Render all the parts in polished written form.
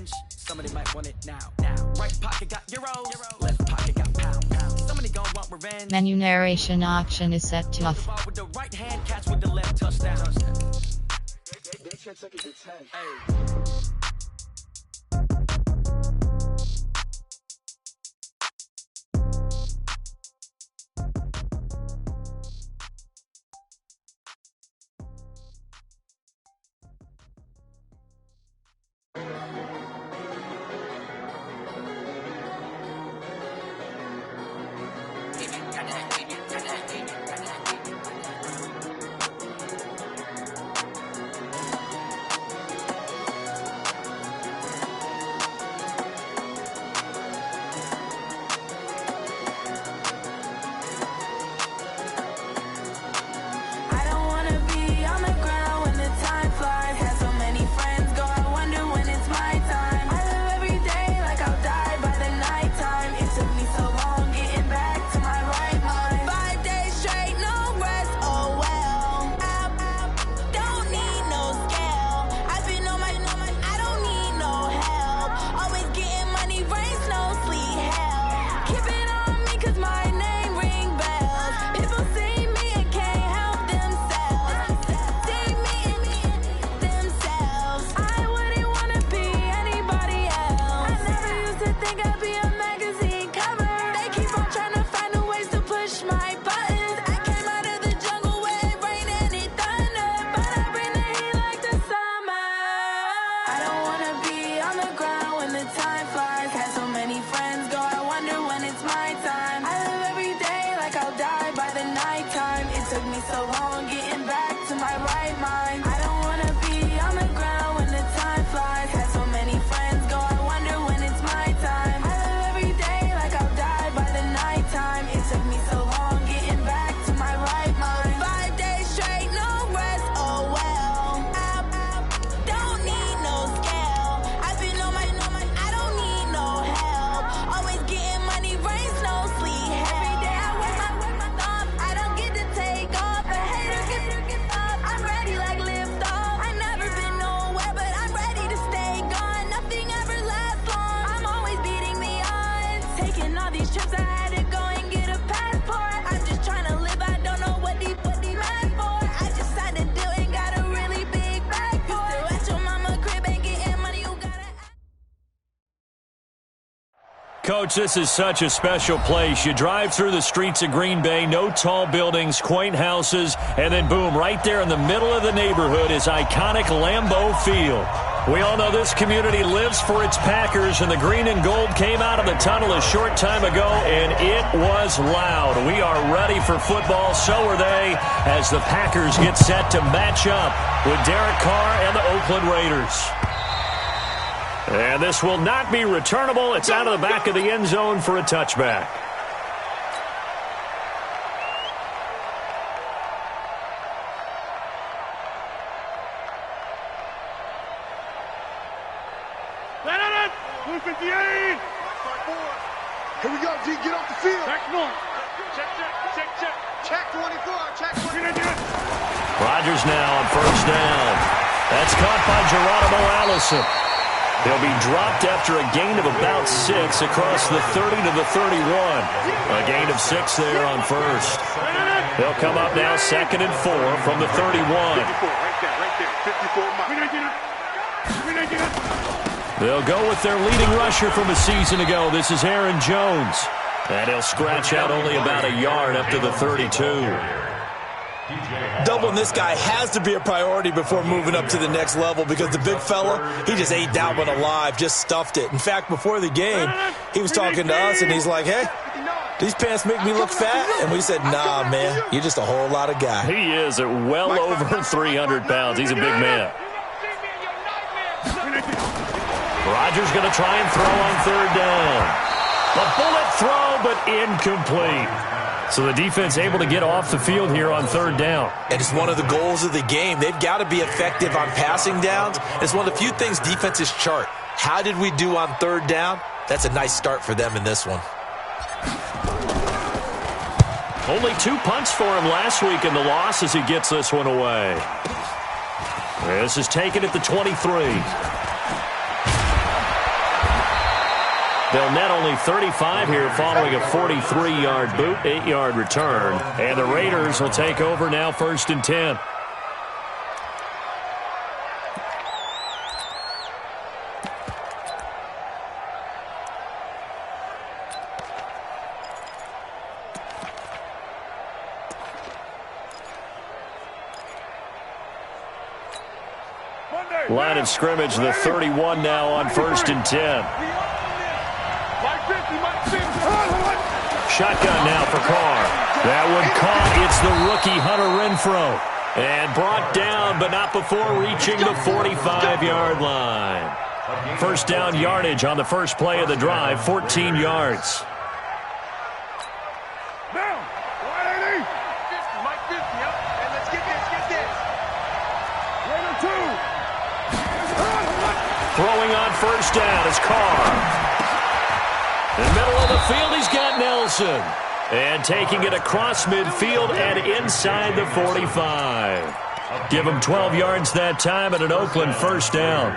revenge. Somebody might want it now. Right pocket got euros, left pocket got pound. Somebody gon' want revenge. Menu narration option is set to off. With the right hand, catch with the left touchdown. They check it to 10. Hey. Coach, this is such a special place. You drive through the streets of Green Bay, no tall buildings, quaint houses, and then boom, right there in the middle of the neighborhood is iconic Lambeau Field. We all know this community lives for its Packers, and the green and gold came out of the tunnel a short time ago, and it was loud. We are ready for football, so are they, as the Packers get set to match up with Derek Carr and the Oakland Raiders. And this will not be returnable. It's out of the back of the end zone for a touchback. Here we go, D. Get off the field. Check north. Check 24. Check 24. Rodgers now on first down. That's caught by Geronimo Allison. He'll be dropped after a gain of about 6 across the 30 to the 31. A gain of 6 there on first. They'll come up now 2nd and 4 from the 31. They'll go with their leading rusher from a season ago. This is Aaron Jones. And he'll scratch out only about a yard up to the 32. Doubling this guy has to be a priority before moving up to the next level, because the big fella, he just ate that one alive, just stuffed it. In fact, before the game, he was talking to us, and he's like, hey, these pants make me look fat? And we said, nah, man, you're just a whole lot of guy. He is at well over 300 pounds. He's a big man. Rodgers going to try and throw on third down. A bullet throw, but incomplete. So the defense able to get off the field here on third down. And it's one of the goals of the game. They've got to be effective on passing downs. It's one of the few things defenses chart. How did we do on third down? That's a nice start for them in this one. Only 2 punts for him last week in the loss as he gets this one away. This is taken at the 23. They'll net only 35 here following a 43-yard boot, 8-yard return. And the Raiders will take over now 1st and 10. Line of scrimmage, the 31 now on 1st and 10. Shotgun now for Carr. That one caught. It's the rookie Hunter Renfrow. And brought down, but not before reaching the 45-yard line. First down yardage on the first play of the drive, 14 yards. Throwing on first down is Carr. In the middle of the field, he's got Nelson. And taking it across midfield and inside the 45. Give him 12 yards that time and an Oakland first down.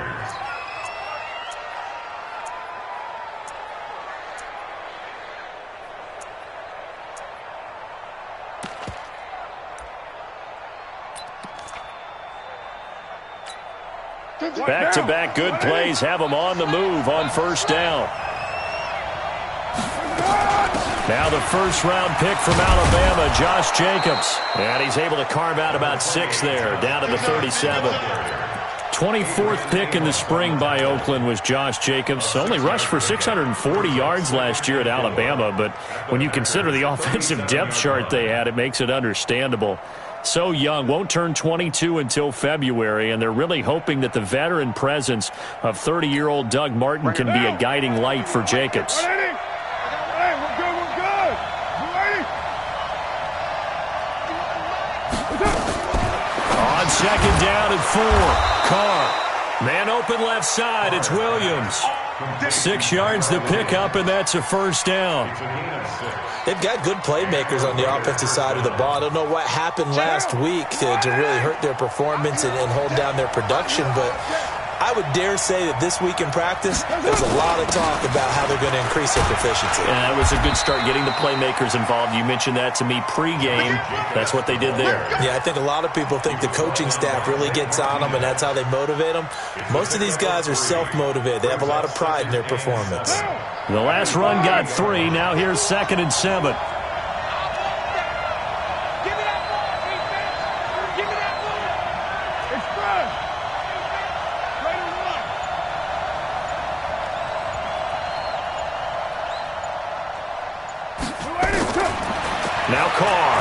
Back-to-back good plays have them on the move on first down. Now the first-round pick from Alabama, Josh Jacobs. And he's able to carve out about 6 there, down to the 37. 24th pick in the spring by Oakland was Josh Jacobs. Only rushed for 640 yards last year at Alabama, but when you consider the offensive depth chart they had, it makes it understandable. So young, won't turn 22 until February, and they're really hoping that the veteran presence of 30-year-old Doug Martin can be a guiding light for Jacobs. On second down and 4, Carr. Man open left side, it's Williams. 6 yards to pick up, and that's a first down. They've got good playmakers on the offensive side of the ball. I don't know what happened last week to really hurt their performance and hold down their production, but I would dare say that this week in practice, there's a lot of talk about how they're going to increase their proficiency. Yeah, it was a good start getting the playmakers involved. You mentioned that to me pregame. That's what they did there. Yeah, I think a lot of people think the coaching staff really gets on them, and that's how they motivate them. Most of these guys are self-motivated. They have a lot of pride in their performance. The last run got 3. Now here's 2nd and 7. Now Carr.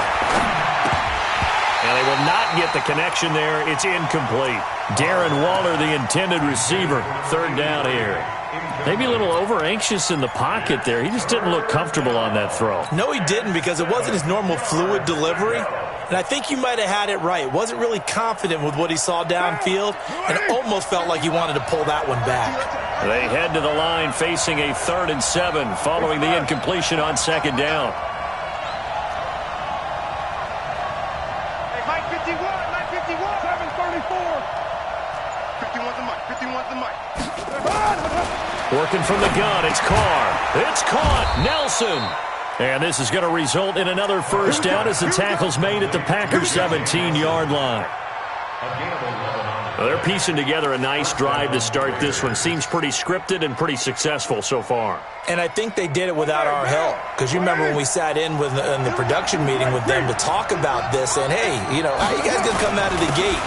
And they will not get the connection there. It's incomplete. Darren Waller, the intended receiver. 3rd down here. Maybe a little over-anxious in the pocket there. He just didn't look comfortable on that throw. No, he didn't, because it wasn't his normal fluid delivery. And I think you might have had it right. Wasn't really confident with what he saw downfield and almost felt like he wanted to pull that one back. They head to the line facing a 3rd and 7 following the incompletion on 2nd down. Working from the gun, it's Carr. It's caught. Nelson. And this is going to result in another first down as the tackle's made at the Packers' 17-yard line. Well, they're piecing together a nice drive to start this one. Seems pretty scripted and pretty successful so far. And I think they did it without our help. Because you remember when we sat in the production meeting with them to talk about this, and hey, you know, how you guys going to come out of the gate?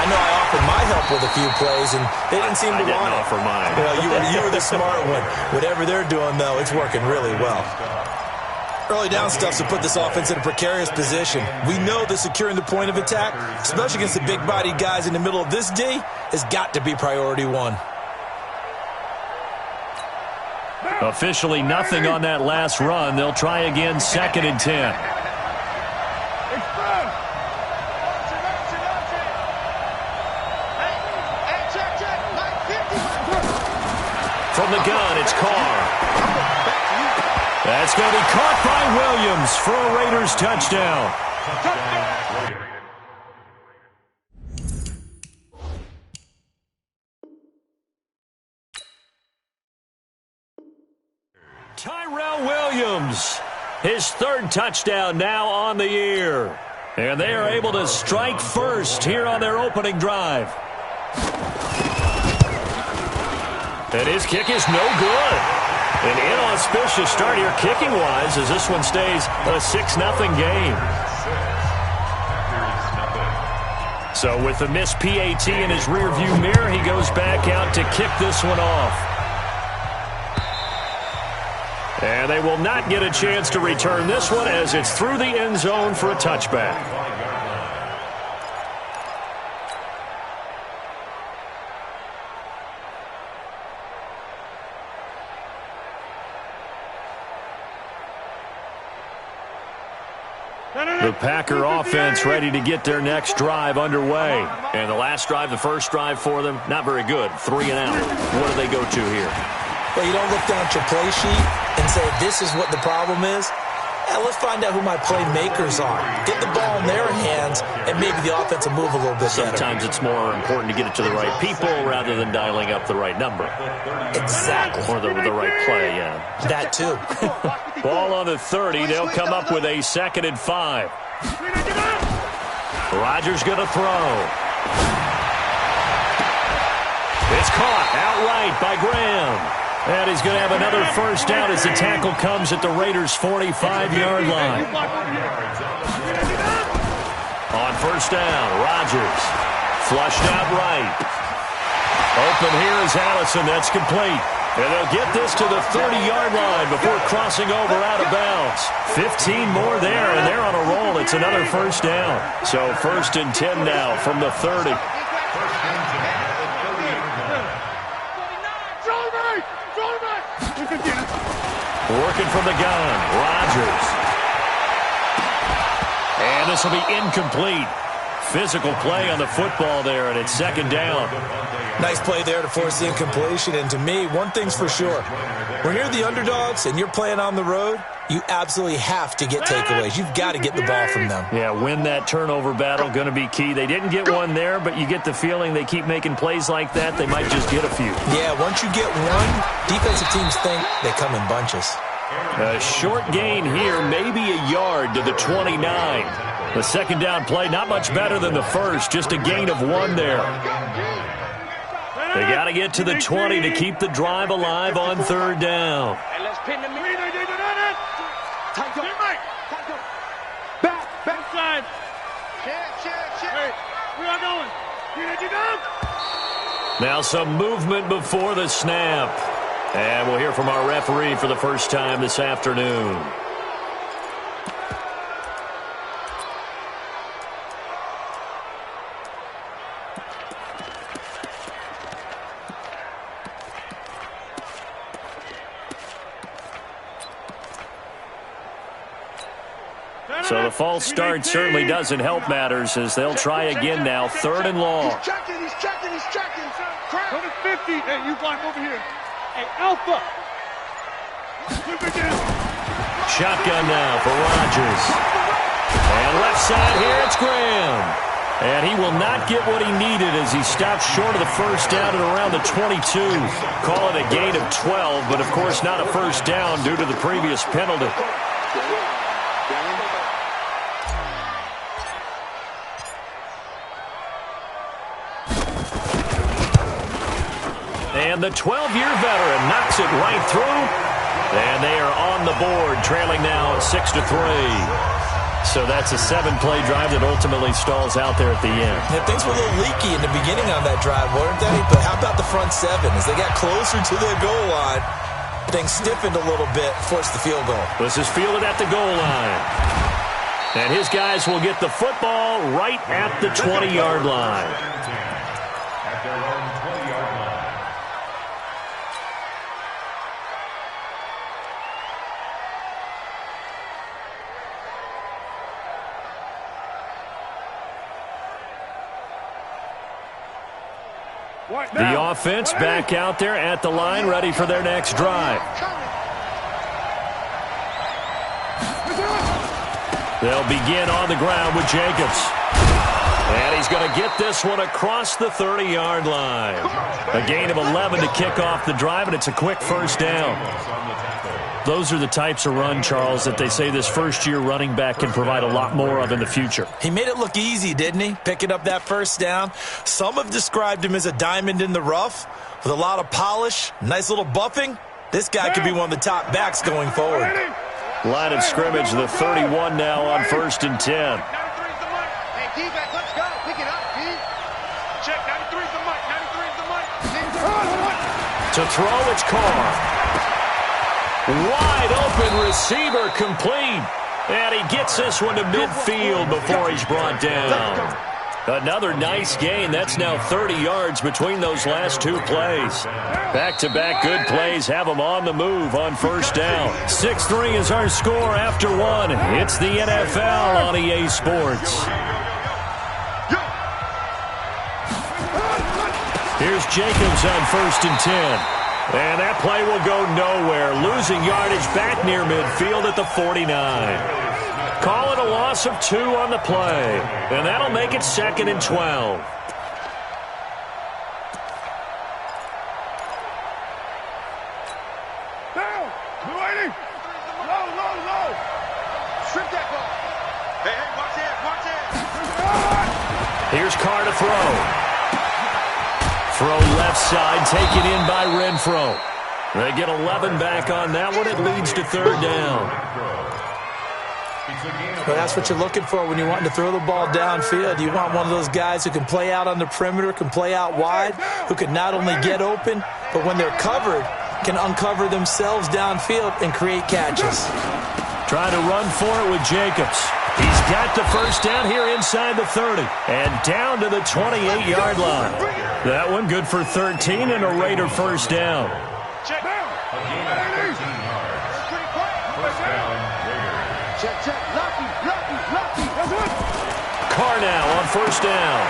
I know I offered my help with a few plays, and they didn't seem to want it. I didn't offer mine. Well, you were the smart one. Whatever they're doing, though, it's working really well. Early down stuff to put this offense in a precarious position. We know that securing the point of attack, especially against the big-bodied guys in the middle of this D, has got to be priority 1. Officially nothing on that last run. They'll try again 2nd and 10. From the gun, it's Carr. That's going to be caught by Williams for a Raiders touchdown. Tyrell Williams, his third touchdown now on the year. And they are able to strike first here on their opening drive. And his kick is no good. An inauspicious start here kicking-wise as this one stays a 6-0 game. So with the missed PAT in his rearview mirror, he goes back out to kick this one off. And they will not get a chance to return this one as it's through the end zone for a touchback. The Packer offense ready to get their next drive underway. And the last drive, the first drive for them, not very good. 3 and out. What do they go to here? Well, you don't look down at your play sheet and say, this is what the problem is. And let's find out who my playmakers are. Get the ball in their hands, and maybe the offense will move a little bit better. Sometimes it's more important to get it to the right people rather than dialing up the right number. Exactly. Or the right play, yeah. That too. Ball on the 30. They'll come up with a 2nd and 5. Rodgers going to throw. It's caught outright by Graham. And he's going to have another first down as the tackle comes at the Raiders' 45-yard line. On first down, Rodgers. Flushed out right. Open here is Allison. That's complete. And they'll get this to the 30-yard line before crossing over out of bounds. 15 more there, and they're on a roll. It's another first down. So 1st and 10 now from the 30. Working from the gun, Rodgers. And this will be incomplete. Physical play on the football there, and it's 2nd down. Nice play there to force the incompletion. And to me, one thing's for sure. When you're the underdogs and you're playing on the road, you absolutely have to get takeaways. You've got to get the ball from them. Yeah, win that turnover battle, going to be key. They didn't get one there, but you get the feeling they keep making plays like that, they might just get a few. Yeah, once you get one, defensive teams think they come in bunches. A short gain here, maybe a yard to the 29. The 2nd down play, not much better than the first, just a gain of 1 there. They got to get to the 20 to keep the drive alive on 3rd down. Backside. Hey, we are going. Now some movement before the snap. And we'll hear from our referee for the first time this afternoon. So the false start certainly doesn't help matters as they'll try again now. 3rd and long. He's checking. Put it 50. Hey, you blind over here. Hey, Alpha. Shotgun now for Rodgers. And left side here, it's Graham. And he will not get what he needed as he stopped short of the first down at around the 22. Call it a gain of 12, but of course not a first down due to the previous penalty. And the 12-year veteran knocks it right through. And they are on the board, trailing now 6-3. So that's a 7-play drive that ultimately stalls out there at the end. Yeah, things were a little leaky in the beginning on that drive, weren't they? But how about the front 7? As they got closer to the goal line, things stiffened a little bit, forced the field goal. This is fielded at the goal line. And his guys will get the football right at the 20-yard line. The offense back out there at the line, ready for their next drive. They'll begin on the ground with Jacobs. And he's going to get this one across the 30-yard line. A gain of 11 to kick off the drive, and it's a quick first down. Those are the types of run, Charles, that they say this first-year running back can provide a lot more of in the future. He made it look easy, didn't he? Picking up that first down. Some have described him as a diamond in the rough with a lot of polish, nice little buffing. This guy could be one of the top backs going forward. Line of scrimmage, the 31 now on 1st and 10. Hey, D-back, let's go. Pick it up, D. Check, 93's the mic. 93's the mic. To throw, it's Carr. Wide open receiver complete. And he gets this one to midfield before he's brought down. Another nice gain. That's now 30 yards between those last two plays. Back-to-back good plays have them on the move on 1st down. 6-3 is our score after one. It's the NFL on EA Sports. Here's Jacobs on 1st and 10. And that play will go nowhere. Losing yardage back near midfield at the 49. Call it a loss of 2 on the play. And that'll make it 2nd and 12. Down. 280. Low. Strip that ball. Hey, watch it. Here's Carr to throw. Throw left side, taken in by Renfro. They get 11 back on that one. It leads to 3rd down. Well, that's what you're looking for when you're wanting to throw the ball downfield. You want one of those guys who can play out on the perimeter, can play out wide, who can not only get open, but when they're covered, can uncover themselves downfield and create catches. Trying to run for it with Jacobs. He's got the 1st down here inside the 30. And down to the 28-yard line. That one good for 13 and a Raider 1st down. Check. Check. Lucky. Carr now on 1st down.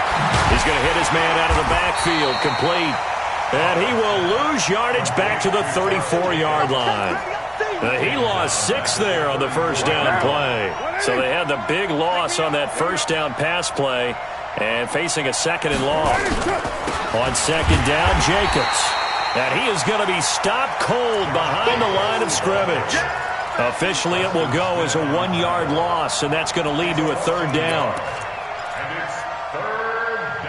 He's going to hit his man out of the backfield. Complete. And he will lose yardage back to the 34-yard line. He lost 6 there on the 1st down play. So they had the big loss on that 1st down pass play and facing a 2nd and long. On 2nd down, Jacobs. And he is going to be stopped cold behind the line of scrimmage. Officially, it will go as a 1-yard loss, and that's going to lead to a 3rd down. And it's 3rd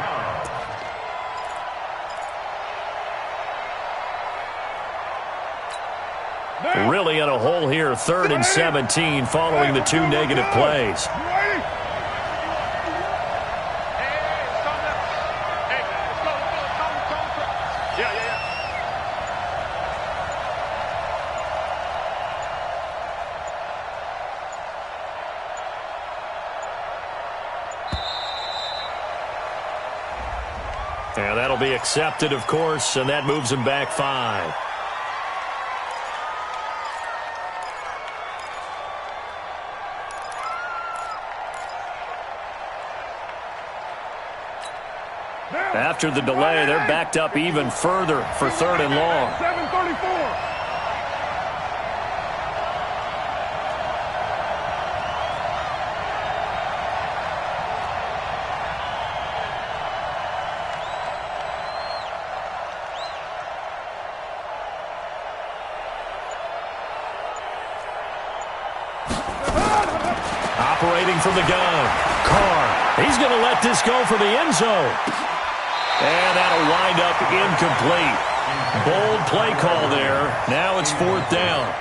down. Really in a hole here, 3rd and 17 following the 2 negative plays. And that'll be accepted, of course, and that moves him back 5. After the delay, they're backed up even further for 3rd and long. 7:34. Operating from the gun. Carr. He's going to let this go for the end zone. And that'll wind up incomplete. Bold play call there. Now it's 4th down.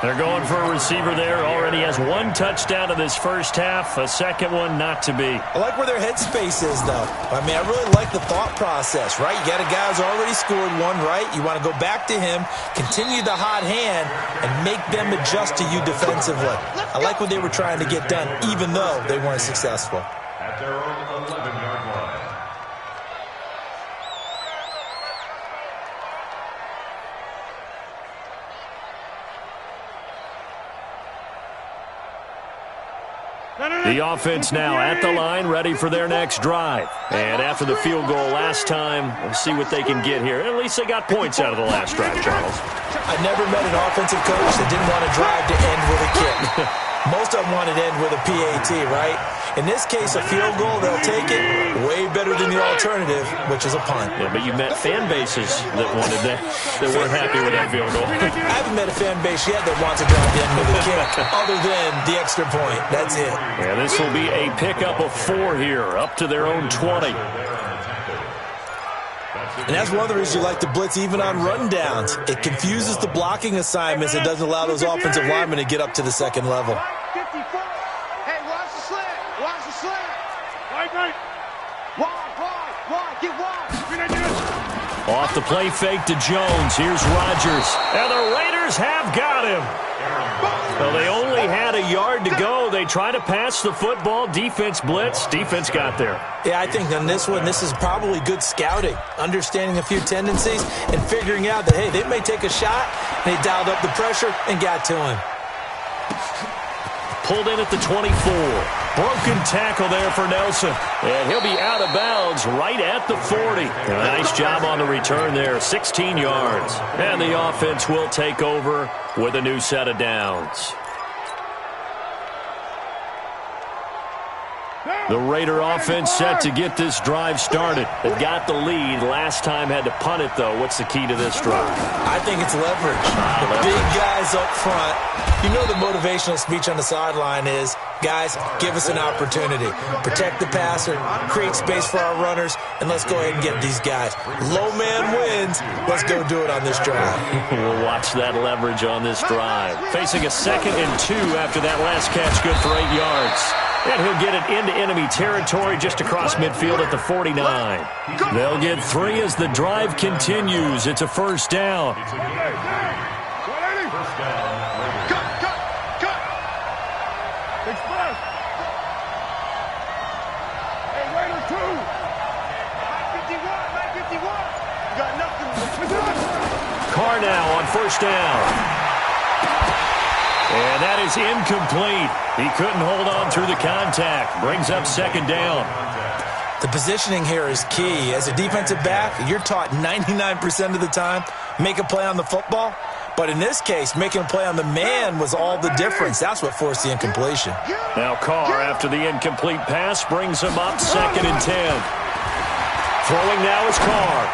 They're going for a receiver there. Already has 1 touchdown in this first half. A 2nd one not to be. I like where their headspace is, though. I mean, I really like the thought process, right? You got a guy who's already scored 1, right? You want to go back to him, continue the hot hand, and make them adjust to you defensively. I like what they were trying to get done, even though they weren't successful. At their own 11-yard line. The offense now at the line, ready for their next drive. And after the field goal last time, we'll see what they can get here. At least they got points out of the last drive, Charles. I never met an offensive coach that didn't want to drive to end with a kick. Most of them want it end with a PAT, right? In this case, a field goal, they'll take it way better than the alternative, which is a punt. Yeah, but you met fan bases that wanted that weren't happy with that field goal. I haven't met a fan base yet that wants to drive in with a kick other than the extra point. That's it. Yeah, this will be a pickup of 4 here, up to their own 20. And that's one of the reasons you like to blitz even on rundowns. It confuses the blocking assignments. It doesn't allow those offensive linemen to get up to the second level. Hey, watch the slant. Watch the slant. Right. Wide. Get wide. Off the play fake to Jones. Here's Rodgers. And the Raiders have got him. Well, they only had a yard to go. They try to pass the football. Defense blitz. Defense got there. Yeah, I think on this one, this is probably good scouting, understanding a few tendencies, and figuring out that, hey, they may take a shot. They dialed up the pressure and got to him. Pulled in at the 24. Broken tackle there for Nelson. And he'll be out of bounds right at the 40. Nice job on the return there. 16 yards. And the offense will take over with a new set of downs. The Raider offense set to get this drive started. They've got the lead. Last time had to punt it, though. What's the key to this drive? I think it's leverage. The big guys up front. You know the motivational speech on the sideline is, guys, give us an opportunity. Protect the passer, create space for our runners, and let's go ahead and get these guys. Low man wins. Let's go do it on this drive. We'll watch that leverage on this drive. Facing a 2nd and 2 after that last catch, good for 8 yards. And he'll get it into enemy territory just across midfield at the 49. They'll get 3 as the drive continues. It's a first down. Carr now on first down. And that is incomplete. He couldn't hold on through the contact. Brings up 2nd down. The positioning here is key. As a defensive back, you're taught 99% of the time, make a play on the football. But in this case, making a play on the man was all the difference. That's what forced the incompletion. Now Carr, after the incomplete pass, brings him up 2nd and 10. Throwing now is Carr.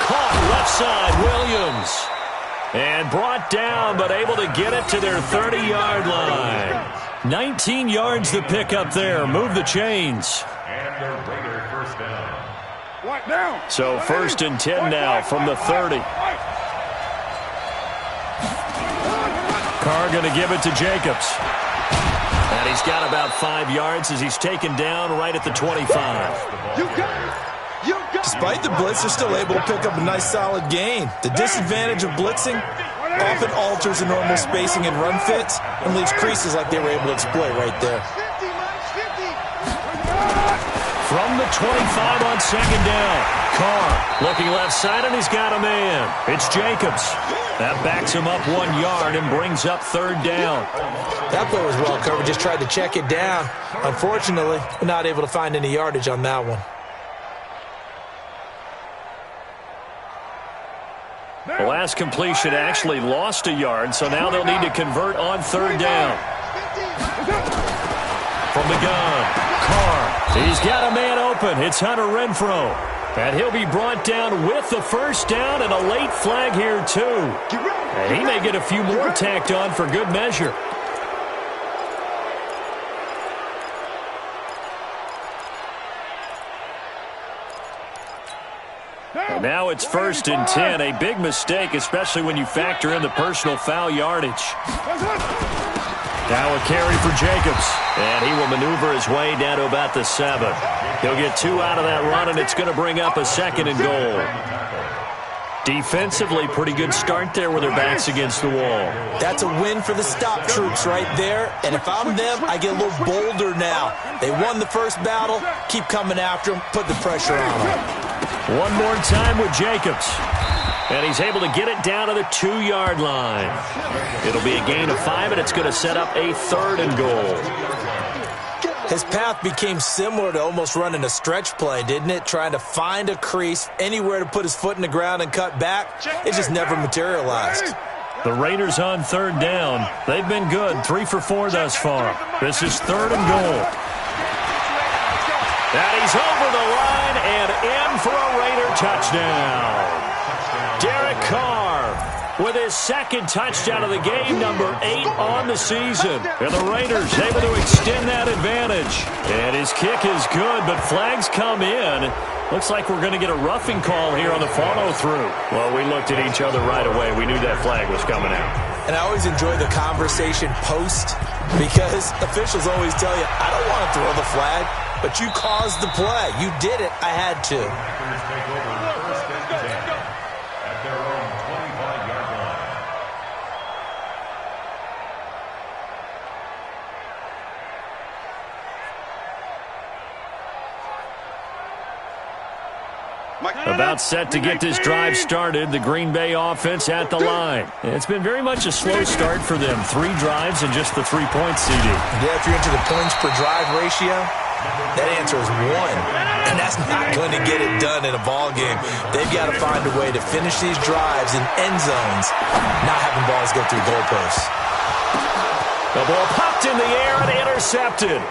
Caught left side, Williams. And brought down, but able to get it to their 30-yard line. 19 yards to pick up there. Move the chains. And the Raider first down. What now? So 1st and 10 now from the 30. Carr going to give it to Jacobs. And he's got about 5 yards as he's taken down right at the 25. You got it. Despite the blitz, they're still able to pick up a nice solid gain. The disadvantage of blitzing often alters the normal spacing and run fits and leaves creases like they were able to exploit right there. From the 25 on 2nd down. Carr looking left side, and he's got a man. It's Jacobs. That backs him up 1 yard and brings up 3rd down. That play was well covered. Just tried to check it down. Unfortunately, not able to find any yardage on that one. The last completion actually lost a yard, so now they'll need to convert on 3rd down. From the gun, Carr. He's got a man open. It's Hunter Renfrow. And he'll be brought down with the first down and a late flag here, too. And he may get a few more tacked on for good measure. And now it's 1st and 10. A big mistake, especially when you factor in the personal foul yardage. Now a carry for Jacobs. And he will maneuver his way down to about the 7. He'll get 2 out of that run, and it's going to bring up a 2nd and goal. Defensively, pretty good start there with their backs against the wall. That's a win for the stop troops right there. And if I'm them, I get a little bolder now. They won the first battle. Keep coming after them. Put the pressure on them. One more time with Jacobs. And he's able to get it down to the 2-yard line. It'll be a gain of 5, and it's going to set up a 3rd and goal. His path became similar to almost running a stretch play, didn't it? Trying to find a crease, anywhere to put his foot in the ground and cut back. It just never materialized. The Raiders on third down. They've been good, 3 for 4 thus far. This is 3rd and goal. And he's over the line and in for a Raider touchdown. Derek Carr with his 2nd touchdown of the game, number 8 on the season. And the Raiders able to extend that advantage. And his kick is good, but flags come in. Looks like we're going to get a roughing call here on the follow-through. Well, we looked at each other right away. We knew that flag was coming out. And I always enjoy the conversation post because officials always tell you, I don't want to throw the flag, but you caused the play. You did it. I had to. At their own 25-yard line. About set to get this drive started. The Green Bay offense at the line. It's been very much a slow start for them. 3 drives and just the 3 points, CD. Yeah, if you're into the points per drive ratio, that answer is 1. And that's not going to get it done in a ball game. They've got to find a way to finish these drives in end zones, not having balls go through goalposts. The ball popped in the air and intercepted.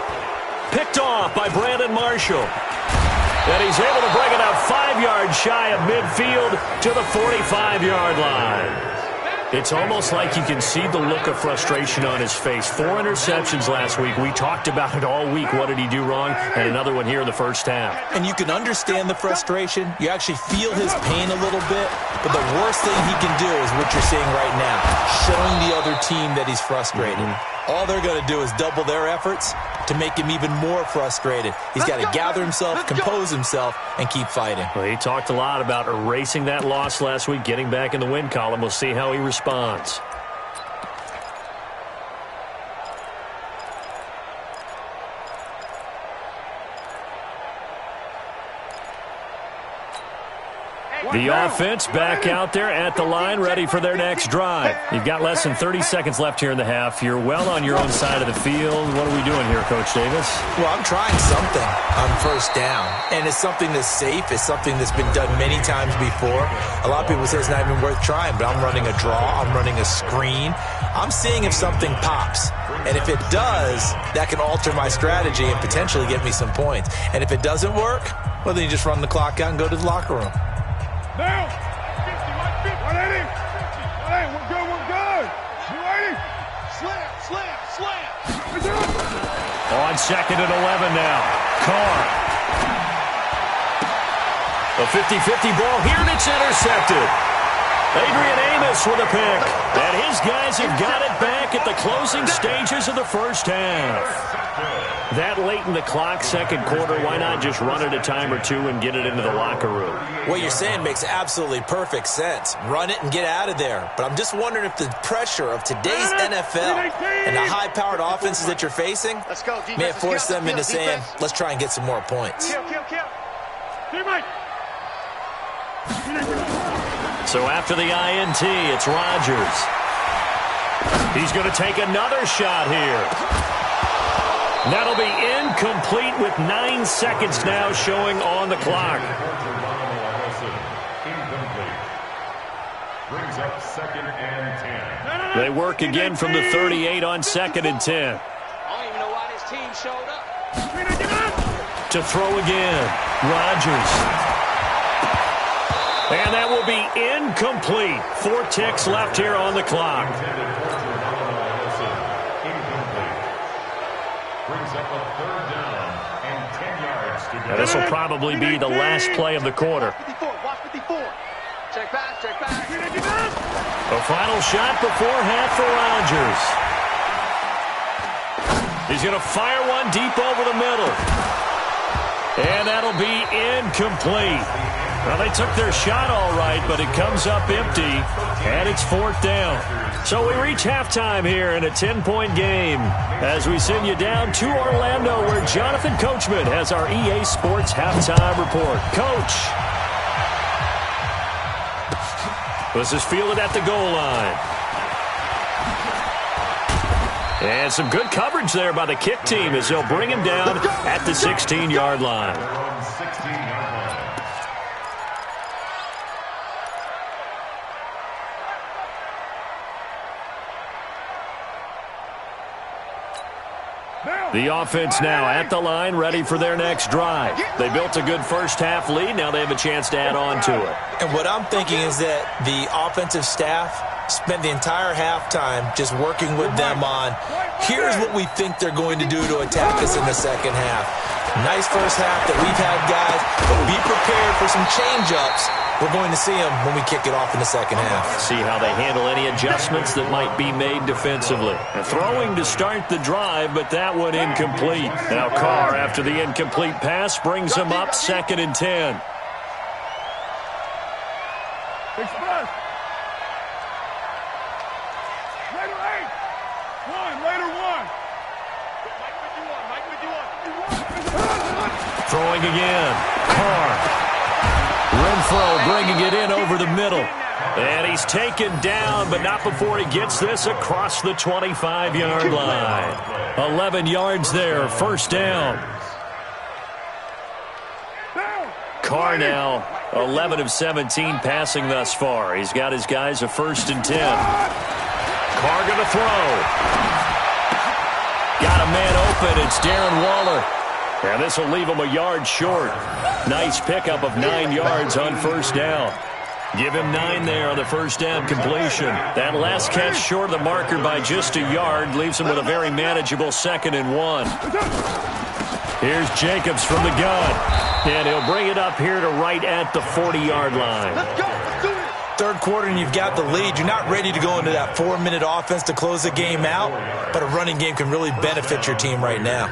Picked off by Brandon Marshall. And he's able to bring it out 5 yards shy of midfield to the 45-yard line. It's almost like you can see the look of frustration on his face. 4 interceptions last week. We talked about it all week. What did he do wrong? And another one here in the first half. And you can understand the frustration. You actually feel his pain a little bit. But the worst thing he can do is what you're seeing right now, showing the other team that he's frustrated. All they're going to do is double their efforts to make him even more frustrated. He's got to gather himself, compose himself, and keep fighting. Well, he talked a lot about erasing that loss last week, getting back in the win column. We'll see how he responds. The offense back out there at the line, ready for their next drive. You've got less than 30 seconds left here in the half. You're well on your own side of the field. What are we doing here, Coach Davis? Well, I'm trying something on first down, and it's something that's safe. It's something that's been done many times before. A lot of people say it's not even worth trying, but I'm running a draw. I'm running a screen. I'm seeing if something pops. And if it does, that can alter my strategy and potentially get me some points. And if it doesn't work, well, then you just run the clock out and go to the locker room. Now, 180. 180. We're good. 280. Slam. On 2nd and 11 now. Carr. A 50-50 ball here, and it's intercepted. Adrian Amos with a pick. And his guys have got it back at the closing stages of the first half. That late in the clock, second quarter, why not just run it a time or two and get it into the locker room? What you're saying makes absolutely perfect sense. Run it and get out of there. But I'm just wondering if the pressure of today's NFL and the high-powered offenses that you're facing may have forced them into saying, let's try and get some more points. So after the INT, it's Rodgers. He's going to take another shot here. That'll be incomplete with 9 seconds now showing on the clock. Brings up 2nd and 10. They work again from the 38 on 2nd and 10. I don't even know why this team showed up. To throw again, Rodgers. And that will be incomplete. 4 ticks left here on the clock. And this will probably be the last play of the quarter. Check back. A final shot before half for Rodgers. He's going to fire one deep over the middle. And that'll be incomplete. Well, they took their shot all right, but it comes up empty, and it's 4th down. So we reach halftime here in a 10-point game as we send you down to Orlando, where Jonathan Coachman has our EA Sports halftime report. Coach. This is fielded at the goal line. And some good coverage there by the kick team as they'll bring him down at the 16-yard line. The offense now at the line, ready for their next drive. They built a good first-half lead. Now they have a chance to add on to it. And what I'm thinking is that the offensive staff spent the entire halftime just working with them on, here's what we think they're going to do to attack us in the second half. Nice first half that we've had, guys, but be prepared for some change-ups. We're going to see them when we kick it off in the second half. See how they handle any adjustments that might be made defensively. Throwing to start the drive, but that one incomplete. Now Carr, after the incomplete pass, brings him up 2nd and 10. Express. Later 8. Later 1. Mike with you on. Throwing again. Carr. Renfro bringing it in over the middle. And he's taken down, but not before he gets this across the 25-yard line. 11 yards there, first down. Carr now 11 of 17 passing thus far. He's got his guys a 1st and 10. Carr going to throw. Got a man open. It's Darren Waller. And this will leave him a yard short. Nice pickup of 9 yards on first down. Give him 9 there on the first down completion. That last catch short of the marker by just a yard leaves him with a very manageable 2nd and 1. Here's Jacobs from the gun. And he'll bring it up here to right at the 40-yard line. Third quarter and you've got the lead. You're not ready to go into that 4-minute offense to close the game out, but a running game can really benefit your team right now.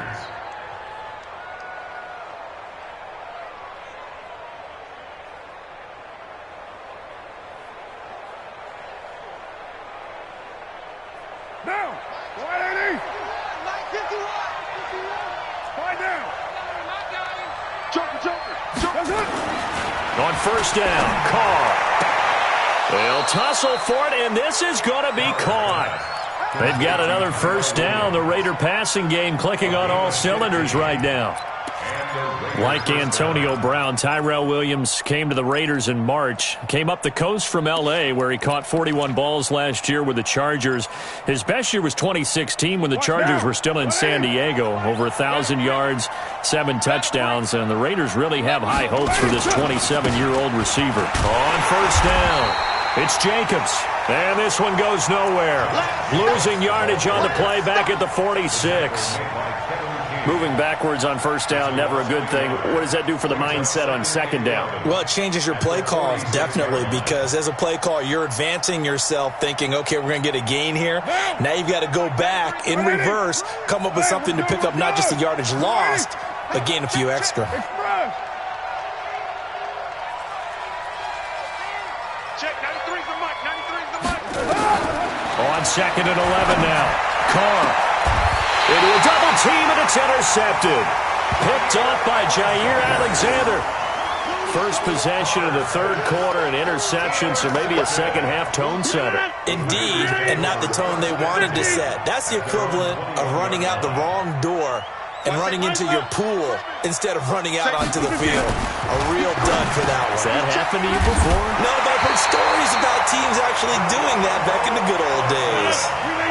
On first down, Carr. They'll tussle for it, and this is going to be caught. They've got another first down. The Raider passing game clicking on all cylinders right now. Like Antonio Brown, Tyrell Williams came to the Raiders in March. Came up the coast from L.A., where he caught 41 balls last year with the Chargers. His best year was 2016 when the Chargers were still in San Diego. Over 1,000 yards, 7 touchdowns, and the Raiders really have high hopes for this 27-year-old receiver. On first down, it's Jacobs. And this one goes nowhere. Losing yardage on the play back at the 46. Moving backwards on first down, never a good thing. What does that do for the mindset on second down? Well, it changes your play call, definitely, because as a play call, you're advancing yourself thinking, okay, we're going to get a gain here. Now you've got to go back in reverse, come up with something to pick up not just the yardage lost, but gain a few extra. Check, 93's the mic, 93's the mic. On 2nd and 11 now. Carr. Into a double team, and it's intercepted. Picked off by Jair Alexander. First possession of the third quarter, an interception, so maybe a second-half tone setter. Indeed, and not the tone they wanted to set. That's the equivalent of running out the wrong door and running into your pool instead of running out onto the field. A real dud for that one. Has that happened to you before? No, but I've heard stories about teams actually doing that back in the good old days.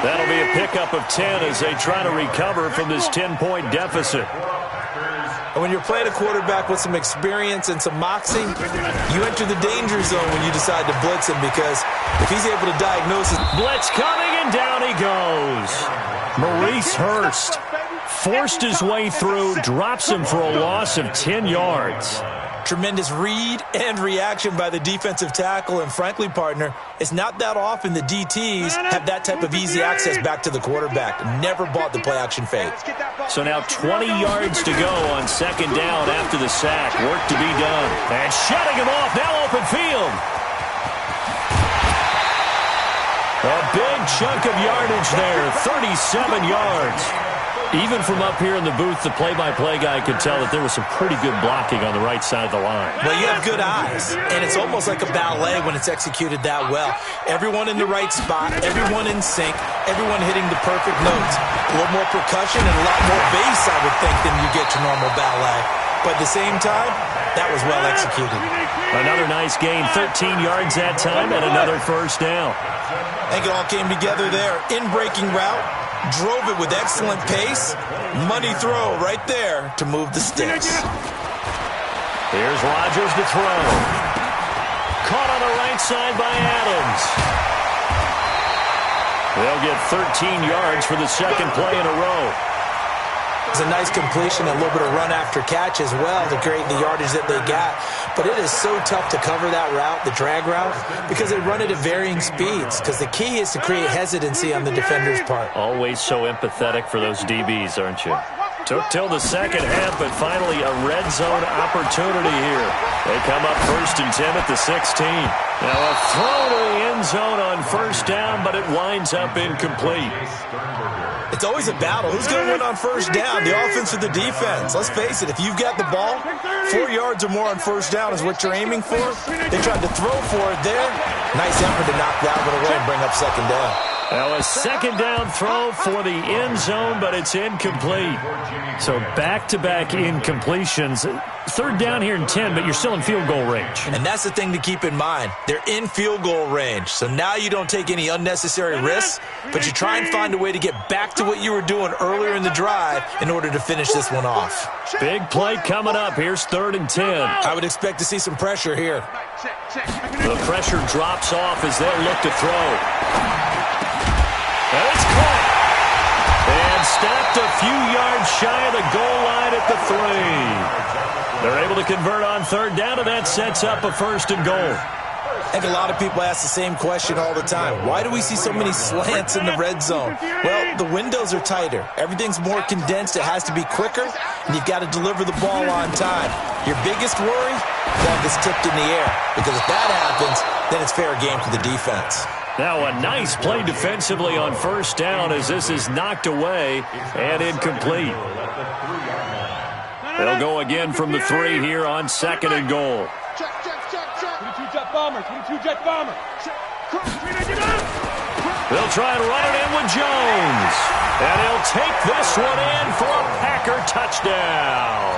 That'll be a pickup of 10 as they try to recover from this 10-point deficit. And when you're playing a quarterback with some experience and some moxie, you enter the danger zone when you decide to blitz him, because if he's able to diagnose it. Blitz coming, and down he goes. Maurice Hurst forced his way through, drops him for a loss of 10 yards. Tremendous read and reaction by the defensive tackle, and frankly, partner, it's not that often the DTs have that type of easy access back to the quarterback. Never bought the play-action fake. So now 20 yards to go on second down after the sack. Work to be done. And shutting him off, now open field. A big chunk of yardage there, 37 yards. Even from up here in the booth, the play-by-play guy could tell that there was some pretty good blocking on the right side of the line. Well, you have good eyes, and it's almost like a ballet when it's executed that well. Everyone in the right spot, everyone in sync, everyone hitting the perfect notes. A little more percussion and a lot more bass, I would think, than you get your normal ballet. But at the same time, that was well executed. Another nice gain, 13 yards that time, and another first down. I think it all came together there. In breaking route, Drove it with excellent pace. Money throw right there to move the sticks. Here's Rodgers to throw. Caught on the right side by Adams. They'll get 13 yards for the second play in a row. It's a nice completion, a little bit of run after catch as well to create the yardage that they got. But it is so tough to cover that route, the drag route, because they run it at varying speeds. Because the key is to create hesitancy on the defender's part. Always so empathetic for those DBs, aren't you? Took till the second half, but finally a red zone opportunity here. They come up 1st and 10 at the 16. Now a throw to the end zone on first down, but it winds up incomplete. It's always a battle. Who's going to win on first down, the offense or the defense? Let's face it, if you've got the ball, 4 yards or more on first down is what you're aiming for. They tried to throw for it there. Nice effort to knock that one away and bring up second down. Now a second down throw for the end zone, but it's incomplete. So back-to-back incompletions. Third down here and 10, but you're still in field goal range. And that's the thing to keep in mind. They're in field goal range. So now you don't take any unnecessary risks, but you try and find a way to get back to what you were doing earlier in the drive in order to finish this one off. Big play coming up. Here's 3rd and 10. I would expect to see some pressure here. The pressure drops off as they'll look to throw. And it's caught. And stopped a few yards shy of the goal line at the 3. They're able to convert on 3rd down, and that sets up a 1st and goal. I think a lot of people ask the same question all the time. Why do we see so many slants in the red zone? Well, the windows are tighter. Everything's more condensed. It has to be quicker, and you've got to deliver the ball on time. Your biggest worry? Ball gets tipped in the air. Because if that happens, then it's fair game for the defense. Now a nice play defensively on first down as this is knocked away and incomplete. They'll go again from the 3 here on 2nd and goal. Check. 22 jet bomber. 22 jet bomber. They'll try and run it in with Jones. And he'll take this one in for a Packer touchdown.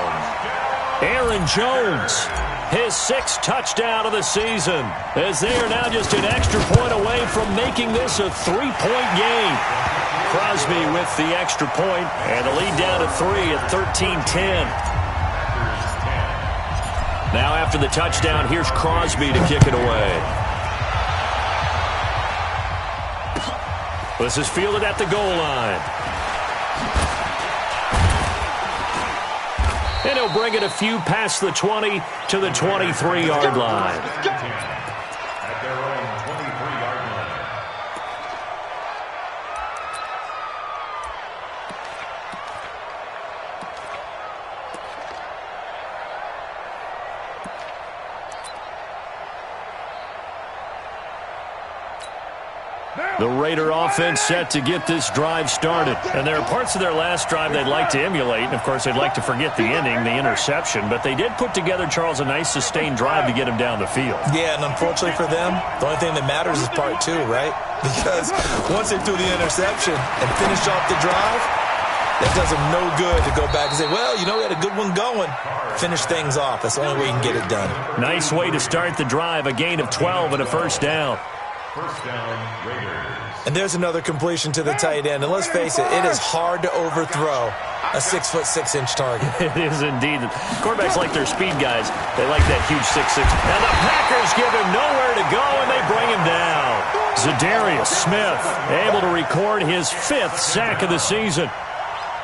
Aaron Jones, his 6th touchdown of the season, as they are now just an extra point away from making this a 3-point game. Crosby with the extra point, and the lead down to 3 at 13-10. Now after the touchdown, here's Crosby to kick it away. This is fielded at the goal line. And he'll bring it a few past the 20 to the 23-yard line. At their own 23-yard line. The Raider offense set to get this drive started. And there are parts of their last drive they'd like to emulate. And, of course, they'd like to forget the ending, the interception. But they did put together, Charles, a nice sustained drive to get him down the field. Yeah, and unfortunately for them, the only thing that matters is part 2, right? Because once they threw the interception and finished off the drive, that does them no good to go back and say, well, you know, we had a good one going. Finish things off. That's the only way you can get it done. Nice way to start the drive. A gain of 12 and a first down. First down, Raiders. And there's another completion to the tight end. And let's face it, it is hard to overthrow a 6'6" target. It is indeed. Quarterbacks like their speed guys. They like that huge 6'6". And the Packers give him nowhere to go, and they bring him down. Za'Darius Smith able to record his 5th sack of the season.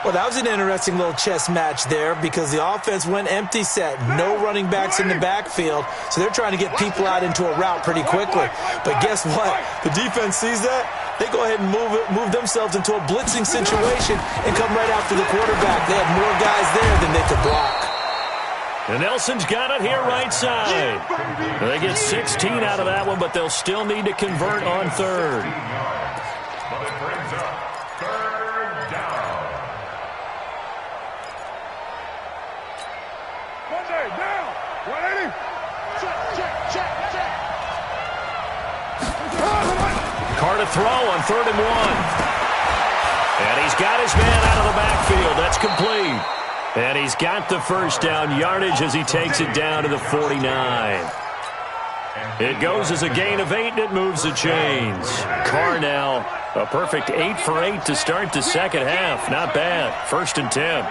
Well, that was an interesting little chess match there because the offense went empty set. No running backs in the backfield, so they're trying to get people out into a route pretty quickly. But guess what? The defense sees that. They go ahead and move themselves into a blitzing situation and come right after the quarterback. They had more guys there than they could block. And Nelson's got it here right side. They get 16 out of that one, but they'll still need to convert on 3rd. But it brings up 3rd down. Monday, down. 180. Check. Carr to throw on 3rd and 1. And he's got his man out of the backfield. That's complete. And he's got the first down yardage as he takes it down to the 49. It goes as a gain of 8, and it moves the chains. Carr now A perfect 8 for 8 to start the second half. Not bad. 1st and 10.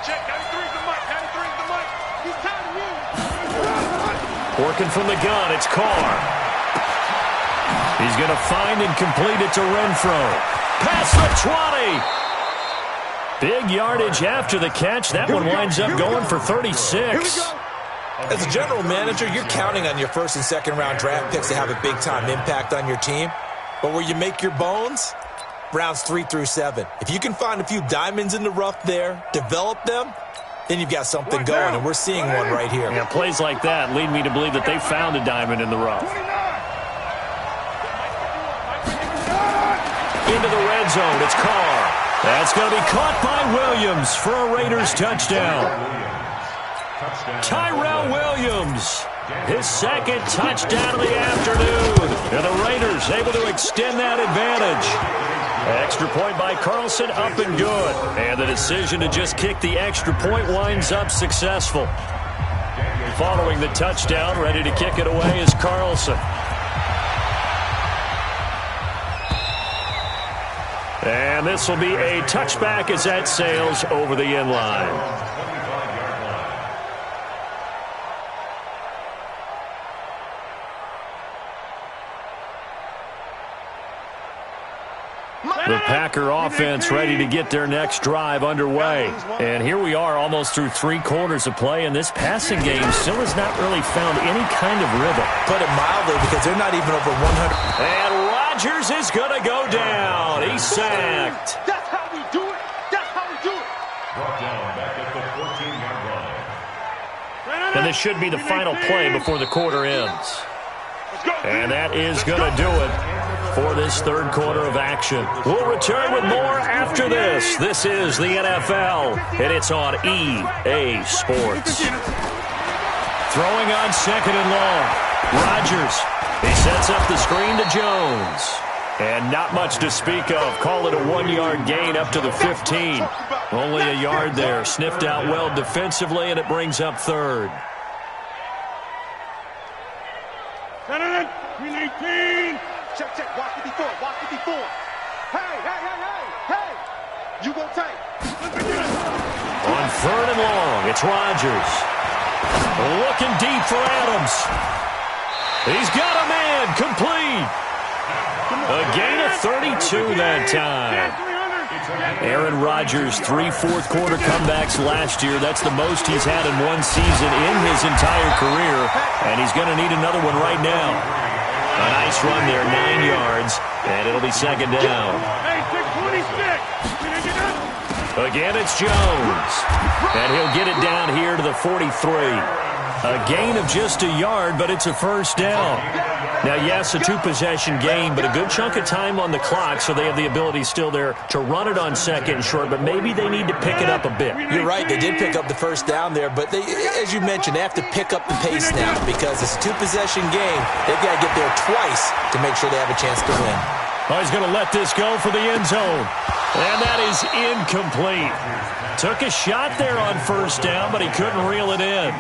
Check, 93's the mic, 93's the mic. He's tired of you. Working from the gun, it's Carr. He's going to find and complete it to Renfro. Past the 20. Big yardage after the catch. That one winds up going for 36. As a general manager, you're counting on your first and second round draft picks to have a big-time impact on your team. But where you make your bones, rounds 3 through 7. If you can find a few diamonds in the rough there, develop them, then you've got something going, and we're seeing one right here. Yeah, plays like that lead me to believe that they found a diamond in the rough. Into the red zone, it's Carr. That's going to be caught by Williams for a Raiders touchdown. Tyrell Williams, his second touchdown of the afternoon. And the Raiders able to extend that advantage. Extra point by Carlson, up and good. And the decision to just kick the extra point winds up successful. Following the touchdown, ready to kick it away is Carlson. And this will be a touchback as that sails over the end line. The Packer offense ready to get their next drive underway. And here we are almost through 3 quarters of play, and this passing game still has not really found any kind of rhythm. Put it mildly, because they're not even over 100. And Rodgers is going to go down. He's sacked. That's how we do it. That's how we do it. Brought down back at the 14-yard line. And this should be the final play before the quarter ends. And that is going to do it for this third quarter of action. We'll return with more after this. This is the NFL, and it's on EA Sports. Throwing on 2nd and long. Rodgers, he sets up the screen to Jones. And not much to speak of. Call it a 1-yard gain up to the 15. Only a yard there. Sniffed out well defensively, and it brings up 3rd. 319. Check, check. Watch 54. Watch 54. Hey, hey, hey, hey, hey. You go take. On 3rd and long, it's Rodgers. Looking deep for Adams. He's got a man. Complete. A gain of 32 that time. Aaron Rodgers, 3 fourth-quarter comebacks last year. That's the most he's had in one season in his entire career, and he's going to need another one right now. A nice run there, 9 yards, and it'll be 2nd down. Again, it's Jones, and he'll get it down here to the 43. A gain of just a yard, but it's a 1st down. Now, yes, a 2-possession game, but a good chunk of time on the clock, so they have the ability still there to run it on 2nd and short, but maybe they need to pick it up a bit. You're right. They did pick up the 1st down there, but they, as you mentioned, they have to pick up the pace now because it's a 2-possession game. They've got to get there twice to make sure they have a chance to win. Oh, he's going to let this go for the end zone. And that is incomplete. Took a shot there on 1st down, but he couldn't reel it in.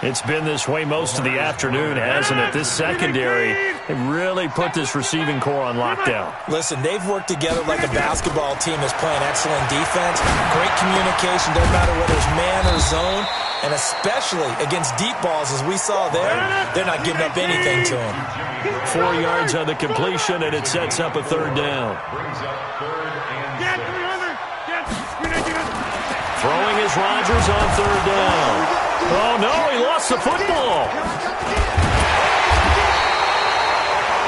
It's been this way most of the afternoon, hasn't it? This secondary, they really put this receiving core on lockdown. Listen, they've worked together like a basketball team that's playing excellent defense. Great communication, doesn't matter whether it's man or zone. And especially against deep balls, as we saw there, they're not giving up anything to them. 4 yards on the completion, and it sets up a 3rd down. Throwing is Rodgers on 3rd down. Oh, no, he lost the football.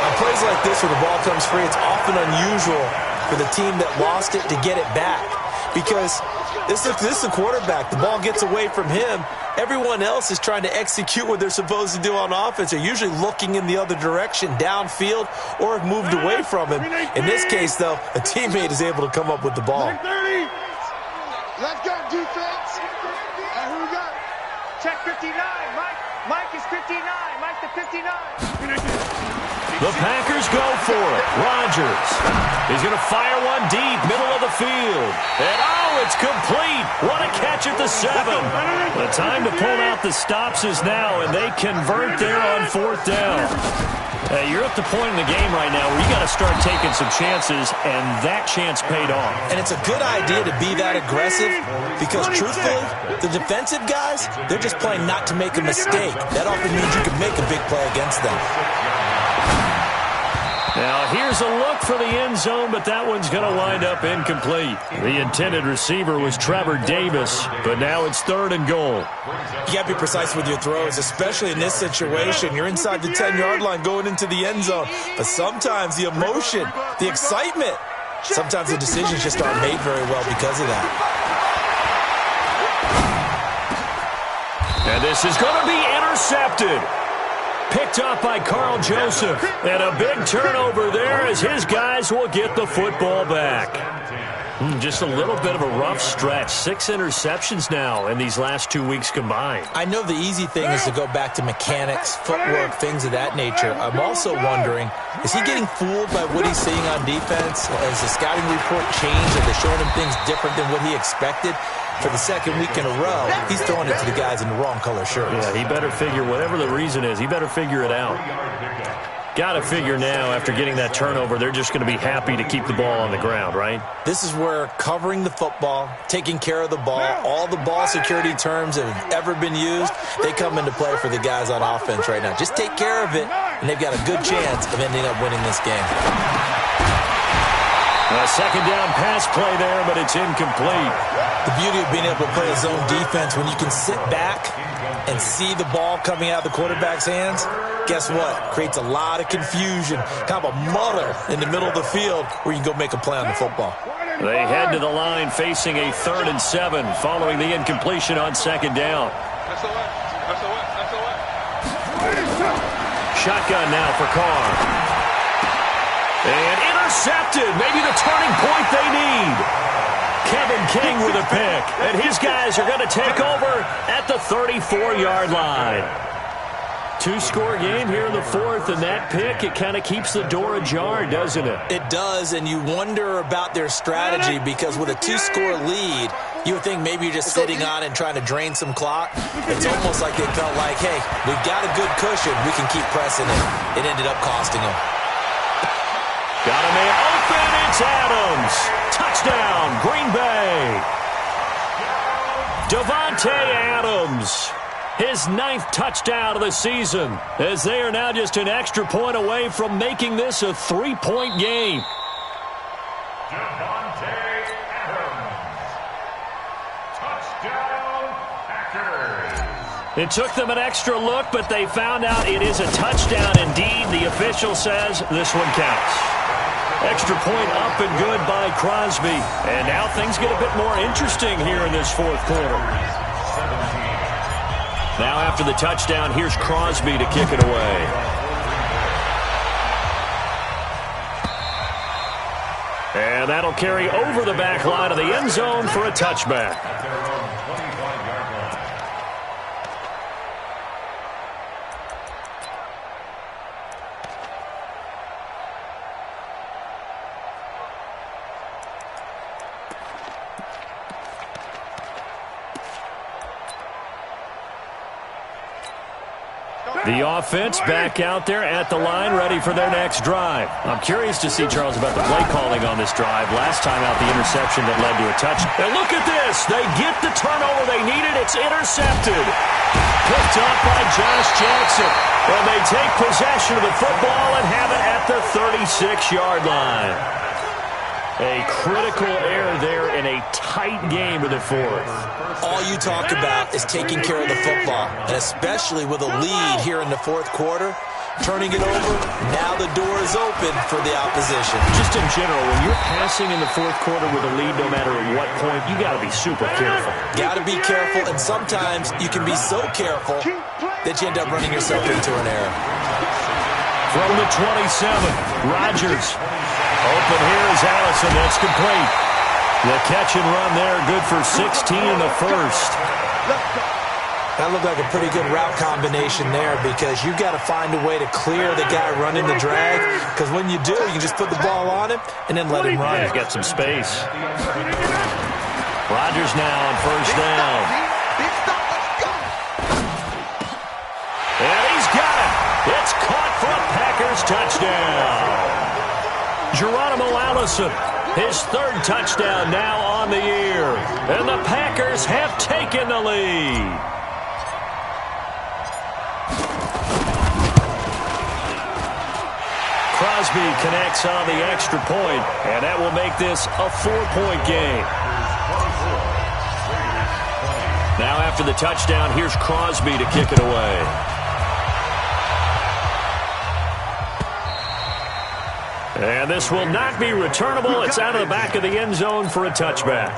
On plays like this where the ball comes free, it's often unusual for the team that lost it to get it back. Because this is the quarterback. The ball gets away from him. Everyone else is trying to execute what they're supposed to do on offense. They're usually looking in the other direction, downfield, or have moved away from him. In this case, though, a teammate is able to come up with the ball. Let's go, defense. And who we got? Check 59. Mike is 59. Mike the 59. The Packers go for it. Rodgers. He's going to fire one deep, middle of the field. And, oh, it's complete. What a catch at the 7. The time to pull out the stops is now, and they convert there on 4th down. You're at the point in the game right now where you got to start taking some chances, and that chance paid off. And it's a good idea to be that aggressive because, truthfully, the defensive guys, they're just playing not to make a mistake. That often means you can make a big play against them. Now, here's a look for the end zone, but that one's going to wind up incomplete. The intended receiver was Trevor Davis, but now it's 3rd and goal. You got to be precise with your throws, especially in this situation. You're inside the 10-yard line going into the end zone, but sometimes the emotion, the excitement, sometimes the decisions just aren't made very well because of that. And this is going to be intercepted. Picked up by Carl Joseph. And a big turnover there as his guys will get the football back. Just a little bit of a rough stretch. 6 interceptions now in these last 2 weeks combined. I know the easy thing is to go back to mechanics, footwork, things of that nature. I'm also wondering, is he getting fooled by what he's seeing on defense? Has the scouting report changed? Are they showing him things different than what he expected? For the second week in a row, he's throwing it to the guys in the wrong color shirts. Yeah, he better figure, whatever the reason is, he better figure it out. Got to figure now, after getting that turnover, they're just going to be happy to keep the ball on the ground, right? This is where covering the football, taking care of the ball, all the ball security terms that have ever been used, they come into play for the guys on offense right now. Just take care of it, and they've got a good chance of ending up winning this game. A second down pass play there, but it's incomplete. The beauty of being able to play a zone defense, when you can sit back and see the ball coming out of the quarterback's hands, guess what? Creates a lot of confusion, kind of a muddle in the middle of the field where you can go make a play on the football. They head to the line facing a 3rd and 7 following the incompletion on second down. Shotgun now for Carr. And intercepted. Maybe the turning point they need. Kevin King with a pick. And his guys are going to take over at the 34-yard line. 2-score game here in the 4th, and that pick, it kind of keeps the door ajar, doesn't it? It does, and you wonder about their strategy because with a 2-score lead, you would think maybe you're just sitting on and trying to drain some clock. It's almost like they felt like, hey, we've got a good cushion. We can keep pressing it. It ended up costing them. Got a man open. It's Adams. Touchdown, Green Bay. Davante Adams. His 9th touchdown of the season, as they are now just an extra point away from making this a 3-point game. Davante Adams. Touchdown, Packers. It took them an extra look, but they found out it is a touchdown indeed. The official says this one counts. Extra point up and good by Crosby. And now things get a bit more interesting here in this 4th quarter. Now after the touchdown, here's Crosby to kick it away. And that'll carry over the back line of the end zone for a touchback. The offense back out there at the line, ready for their next drive. I'm curious to see, Charles, about the play calling on this drive. Last time out, the interception that led to a touchdown. And look at this. They get the turnover they needed. It's intercepted. Picked up by Josh Jackson. And they take possession of the football and have it at the 36-yard line. A critical error there in a tight game in the 4th. All you talk about is taking care of the football, and especially with a lead here in the 4th quarter, turning it over, now the door is open for the opposition. Just in general, when you're passing in the 4th quarter with a lead, no matter at what point, you got to be super careful. Got to be careful, and sometimes you can be so careful that you end up running yourself into an error. From the 27, Rodgers. Open here is Allison. That's complete. The catch and run there, good for 16 in the 1st. That looked like a pretty good route combination there because you've got to find a way to clear the guy running the drag, because when you do, you can just put the ball on him and then let him run. He's got some space. Rodgers now on 1st down. And he's got it. It's caught for a Packers touchdown. Geronimo Allison, his third touchdown now on the year. And the Packers have taken the lead. Crosby connects on the extra point, and that will make this a 4-point game. Now after the touchdown, here's Crosby to kick it away. And this will not be returnable. It's out of the back of the end zone for a touchback.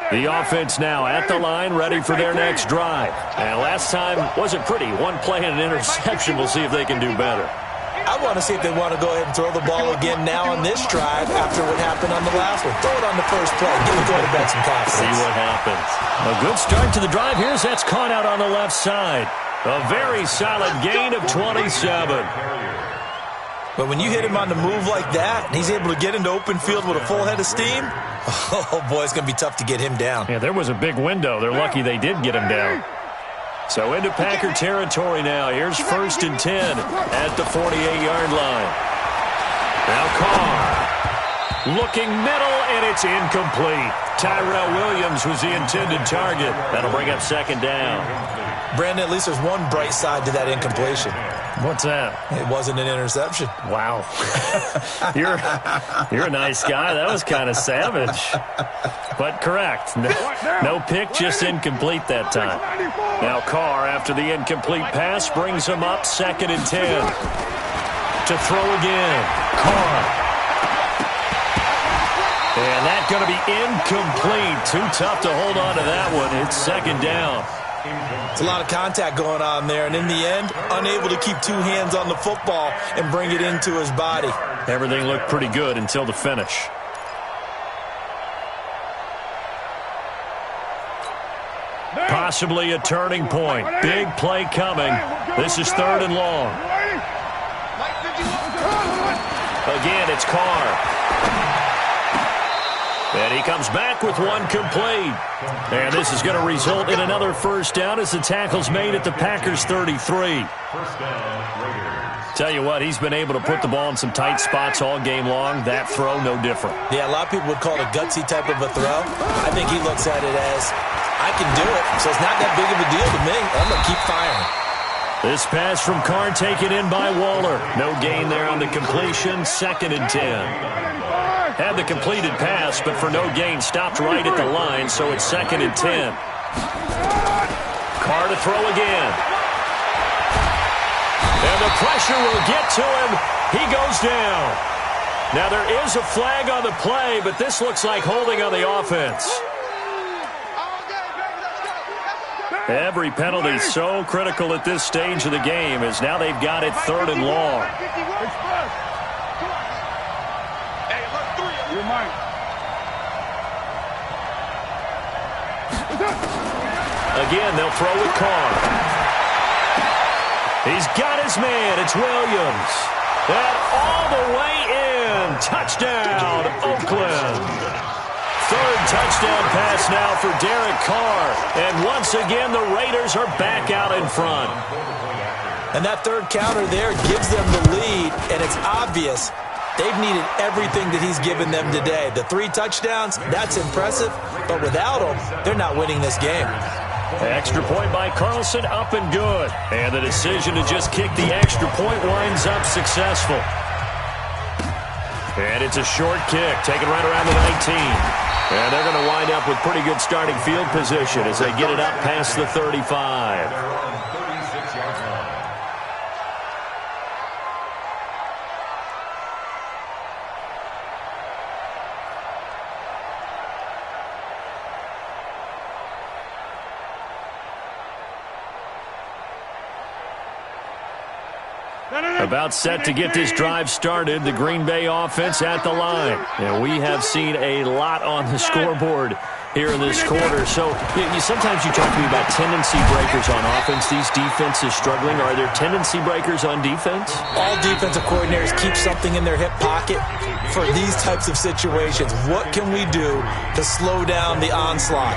The offense now at the line, ready for their next drive. And last time wasn't pretty. One play and an interception. We'll see if they can do better. I want to see if they want to go ahead and throw the ball again now on this drive after what happened on the last one. Throw it on the first play. Give the quarterback some confidence. See what happens. A good start to the drive. Here's that's caught out on the left side. A very solid gain of 27. But when you hit him on the move like that, and he's able to get into open field with a full head of steam, oh, boy, it's going to be tough to get him down. Yeah, there was a big window. They're lucky they did get him down. So into Packer territory now. Here's 1st and 10 at the 48-yard line. Now Carr looking middle, and it's incomplete. Tyrell Williams was the intended target. That'll bring up 2nd down. Brandon, at least there's one bright side to that incompletion. What's that? It wasn't an interception. Wow. You're a nice guy. That was kind of savage. But correct. No pick, just incomplete that time. Now Carr, after the incomplete pass, brings him up 2nd and 10. To throw again. Carr. And that's going to be incomplete. Too tough to hold on to that one. It's 2nd down. It's a lot of contact going on there, and in the end, unable to keep 2 hands on the football and bring it into his body. Everything looked pretty good until the finish. Possibly a turning point. Big play coming. This is 3rd and long. Again, it's Carr. And he comes back with one complete. And this is going to result in another 1st down as the tackle's made at the Packers' 33. Tell you what, he's been able to put the ball in some tight spots all game long. That throw, no different. Yeah, a lot of people would call it a gutsy type of a throw. I think he looks at it as, I can do it, so it's not that big of a deal to me. I'm going to keep firing. This pass from Carr taken in by Waller. No gain there on the completion. 2nd and 10. Had the completed pass, but for no gain, stopped right at the line, so it's 2nd and 10. Carr to throw again. And the pressure will get to him. He goes down. Now there is a flag on the play, but this looks like holding on the offense. Every penalty so critical at this stage of the game as now they've got it 3rd and long. Again, they'll throw with Carr. He's got his man. It's Williams. And all the way in. Touchdown, Oakland. 3rd touchdown pass now for Derek Carr. And once again, the Raiders are back out in front. And that 3rd counter there gives them the lead, and it's obvious they've needed everything that he's given them today. The 3 touchdowns, that's impressive, but without him, they're not winning this game. Extra point by Carlson, up and good. And the decision to just kick the extra point winds up successful. And it's a short kick, taken right around the 19. And they're going to wind up with pretty good starting field position as they get it up past the 35. About set to get this drive started, the Green Bay offense at the line. And we have seen a lot on the scoreboard here in this quarter. So sometimes you talk to me about tendency breakers on offense. These defenses struggling. Are there tendency breakers on defense? All defensive coordinators keep something in their hip pocket for these types of situations. What can we do to slow down the onslaught?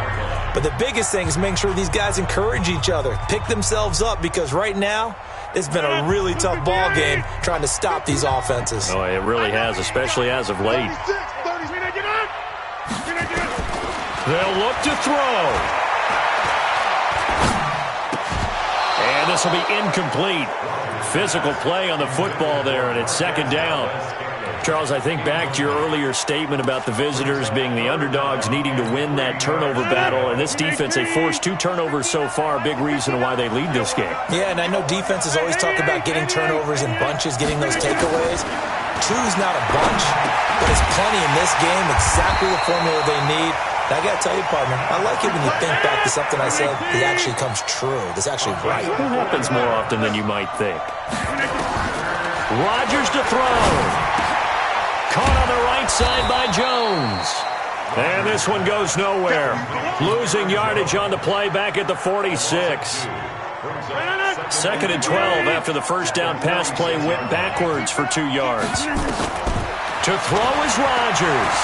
But the biggest thing is making sure these guys encourage each other, pick themselves up, because right now it's been a really tough ball game trying to stop these offenses. Oh, it really has, especially as of late. They'll look to throw. And this will be incomplete. Physical play on the football there, and it's second down. Charles, I think back to your earlier statement about the visitors being the underdogs, needing to win that turnover battle. And this defense, they forced 2 turnovers so far, a big reason why they lead this game. Yeah, and I know defenses always talk about getting turnovers in bunches, getting those takeaways. 2's not a bunch, but it's plenty in this game, exactly the formula they need. And I got to tell you, partner, I like it when you think back to something I said that actually comes true, that's actually right. It happens more often than you might think. Rodgers to throw. Caught on the right side by Jones. And this one goes nowhere. Losing yardage on the play back at the 46. Second and 12 after the first down pass play went backwards for 2 yards. To throw is Rodgers.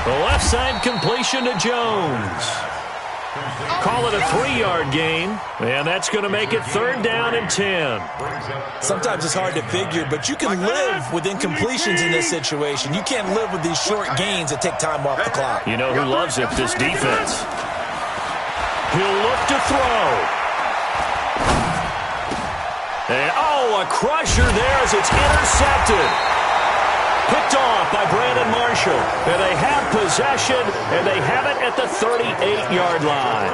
The left side completion to Jones. Call it a 3-yard gain, and that's going to make it third down and 10. Sometimes it's hard to figure, but you can live with incompletions in this situation. You can't live with these short gains that take time off the clock. You know who loves it? This defense. He'll look to throw. And, a crusher there as it's intercepted. Picked off by Brandon Marshall. And they have possession, and they have it at the 38-yard line.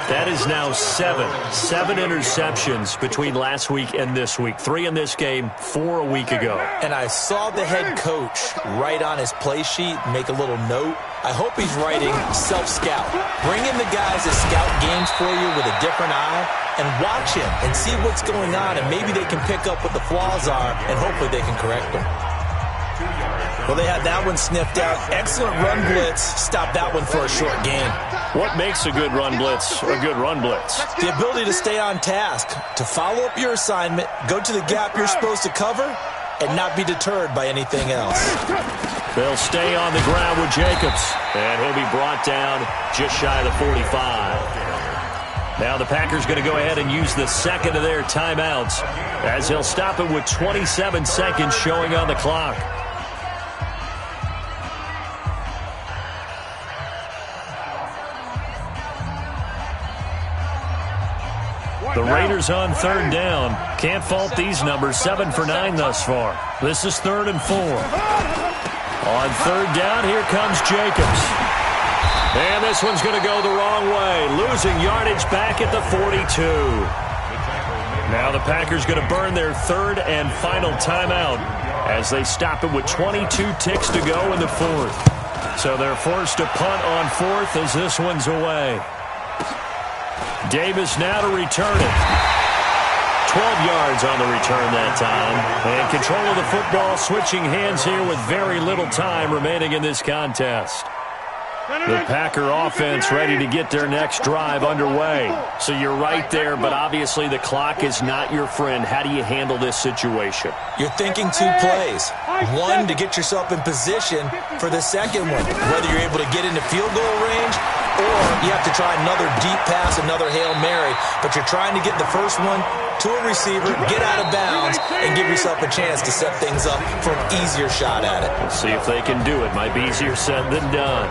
That is now 7 interceptions between last week and this week. 3 in this game, 4 a week ago. And I saw the head coach write on his play sheet, make a little note. I hope he's writing self-scout. Bring in the guys that scout games for you with a different eye and watch him and see what's going on, and maybe they can pick up what the flaws are, and hopefully they can correct them. Well, they had that one sniffed out. Excellent run blitz. Stop that one for a short gain. What makes a good run blitz a good run blitz? The ability to stay on task, to follow up your assignment, go to the gap you're supposed to cover, and not be deterred by anything else. They'll stay on the ground with Jacobs, and he'll be brought down just shy of the 45. Now the Packers going to go ahead and use the second of their timeouts as they'll stop it with 27 seconds showing on the clock. The Raiders on third down. Can't fault these numbers. 7 for 9 thus far. This is 3rd and 4. On third down, here comes Jacobs. And this one's going to go the wrong way. Losing yardage back at the 42. Now the Packers going to burn their 3rd and final timeout as they stop it with 22 ticks to go in the 4th. So they're forced to punt on 4th as this one's away. Davis now to return it. 12 yards on the return that time. And control of the football switching hands here with very little time remaining in this contest. The Packer offense ready to get their next drive underway. So you're right there, but obviously the clock is not your friend. How do you handle this situation? You're thinking 2 plays. One, to get yourself in position for the second one, whether you're able to get into field goal range or you have to try another deep pass, another Hail Mary. But you're trying to get the first one to a receiver, get out of bounds, and give yourself a chance to set things up for an easier shot at it. We'll see if they can do it. Might be easier said than done.